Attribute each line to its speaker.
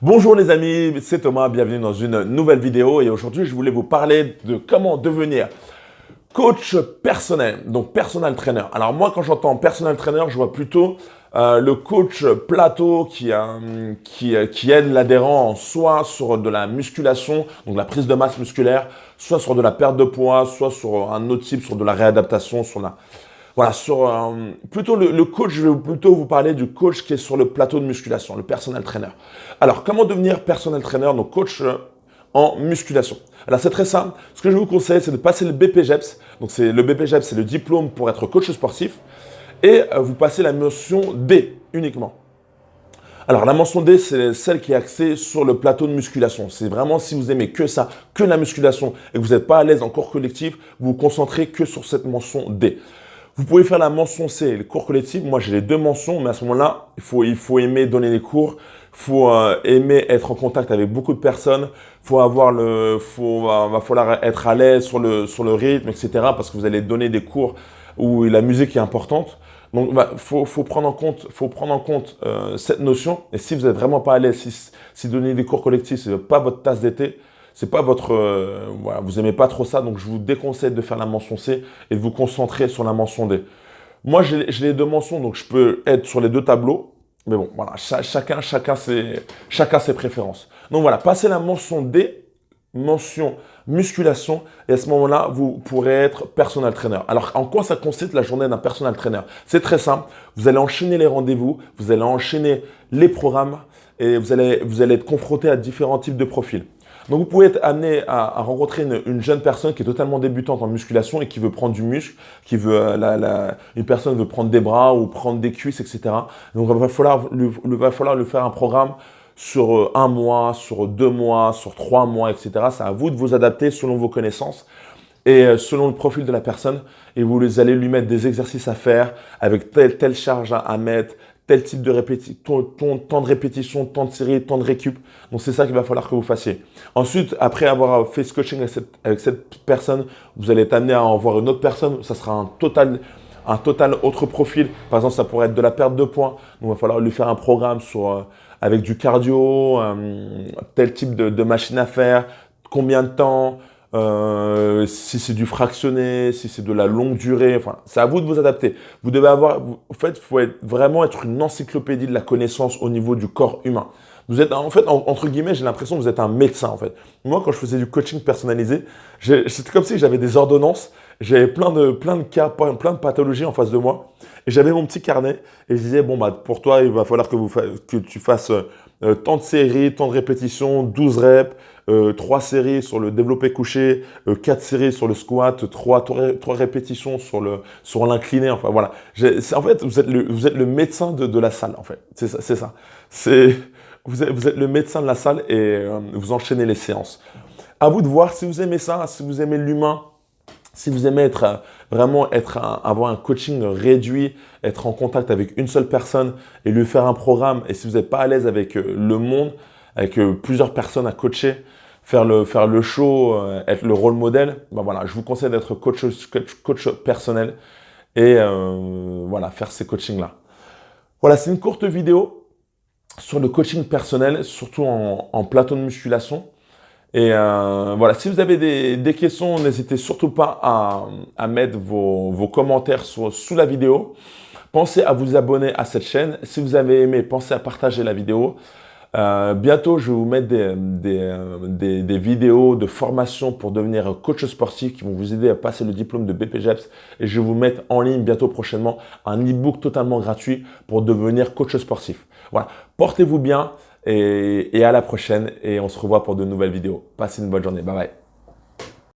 Speaker 1: Bonjour les amis, c'est Thomas, bienvenue dans une nouvelle vidéo et aujourd'hui je voulais vous parler de comment devenir coach personnel, donc personal trainer. Alors moi quand j'entends personal trainer, je vois plutôt le coach plateau qui aide l'adhérent soit sur de la musculation, donc la prise de masse musculaire, soit sur de la perte de poids, soit sur un autre type, sur de la réadaptation, sur la... Voilà, plutôt le coach, je vais plutôt vous parler du coach qui est sur le plateau de musculation, le personal trainer. Alors, comment devenir personal trainer, donc coach en musculation? Alors, c'est très simple. Ce que je vous conseille, c'est de passer le BPJEPS. Donc, le BPJEPS, c'est le diplôme pour être coach sportif. Et vous passez la mention D uniquement. Alors, la mention D, c'est celle qui est axée sur le plateau de musculation. C'est vraiment si vous aimez que ça, que la musculation, et que vous n'êtes pas à l'aise en cours collectif, vous vous concentrez que sur cette mention D. Vous pouvez faire la mention C, le cours collectif. Moi, j'ai les deux mentions, mais à ce moment-là, il faut aimer donner les cours. Il faut aimer être en contact avec beaucoup de personnes. Va falloir être à l'aise sur le rythme, etc. Parce que vous allez donner des cours où la musique est importante. Donc, faut prendre en compte cette notion. Et si vous n'êtes vraiment pas à l'aise, si donner des cours collectifs, c'est pas votre tasse d'été, c'est pas votre, voilà, vous aimez pas trop ça, donc je vous déconseille de faire la mention C et de vous concentrer sur la mention D. Moi, j'ai les deux mentions, donc je peux être sur les deux tableaux, mais bon, voilà, chacun ses préférences. Donc voilà, passez la mention D, mention musculation, et à ce moment-là, vous pourrez être personal trainer. Alors, en quoi ça consiste la journée d'un personal trainer? C'est très simple. Vous allez enchaîner les rendez-vous, vous allez enchaîner les programmes, et vous allez être confronté à différents types de profils. Donc, vous pouvez être amené à rencontrer une jeune personne qui est totalement débutante en musculation et qui veut prendre du muscle, une personne veut prendre des bras ou prendre des cuisses, etc. Donc, il va falloir lui faire un programme sur un mois, sur 2 mois, sur 3 mois, etc. C'est à vous de vous adapter selon vos connaissances et selon le profil de la personne. Et vous allez lui mettre des exercices à faire avec telle charge à mettre, tel type de répétition, temps de répétition, temps de série, temps de récup. Donc, c'est ça qu'il va falloir que vous fassiez. Ensuite, après avoir fait ce coaching avec cette personne, vous allez être amené à en voir une autre personne. Ça sera un total autre profil. Par exemple, ça pourrait être de la perte de poids. Donc, il va falloir lui faire un programme avec du cardio, tel type de machine à faire, combien de temps, si c'est du fractionné, si c'est de la longue durée, enfin, c'est à vous de vous adapter. Vous devez en fait, il faut vraiment être une encyclopédie de la connaissance au niveau du corps humain. Vous êtes, en fait, entre guillemets, j'ai l'impression que vous êtes un médecin, en fait. Moi, quand je faisais du coaching personnalisé, c'était comme si j'avais des ordonnances, j'avais plein de cas, plein de pathologies en face de moi, et j'avais mon petit carnet, et je disais, bon, bah, pour toi, il va falloir que tu fasses tant de séries, tant de répétitions, 12 reps, 3 séries sur le développé couché, 4 séries sur le squat, 3 répétitions sur l'incliné. Enfin voilà. En fait, vous êtes le médecin de la salle. En fait, c'est ça. Vous êtes le médecin de la salle et vous enchaînez les séances. À vous de voir si vous aimez ça, si vous aimez l'humain. Si vous aimez avoir un coaching réduit, être en contact avec une seule personne et lui faire un programme, et si vous n'êtes pas à l'aise avec le monde, avec plusieurs personnes à coacher, faire le show, être le rôle modèle, ben voilà, je vous conseille d'être coach personnel et voilà, faire ces coachings-là. Voilà, c'est une courte vidéo sur le coaching personnel, surtout en plateau de musculation. Et voilà, si vous avez des questions, n'hésitez surtout pas à mettre vos commentaires sous la vidéo. Pensez à vous abonner à cette chaîne. Si vous avez aimé, pensez à partager la vidéo. Bientôt, je vais vous mettre des vidéos de formation pour devenir coach sportif qui vont vous aider à passer le diplôme de BPJEPS. Et je vais vous mettre en ligne bientôt prochainement un e-book totalement gratuit pour devenir coach sportif. Voilà, portez-vous bien et à la prochaine et on se revoit pour de nouvelles vidéos. Passez une bonne journée. Bye bye.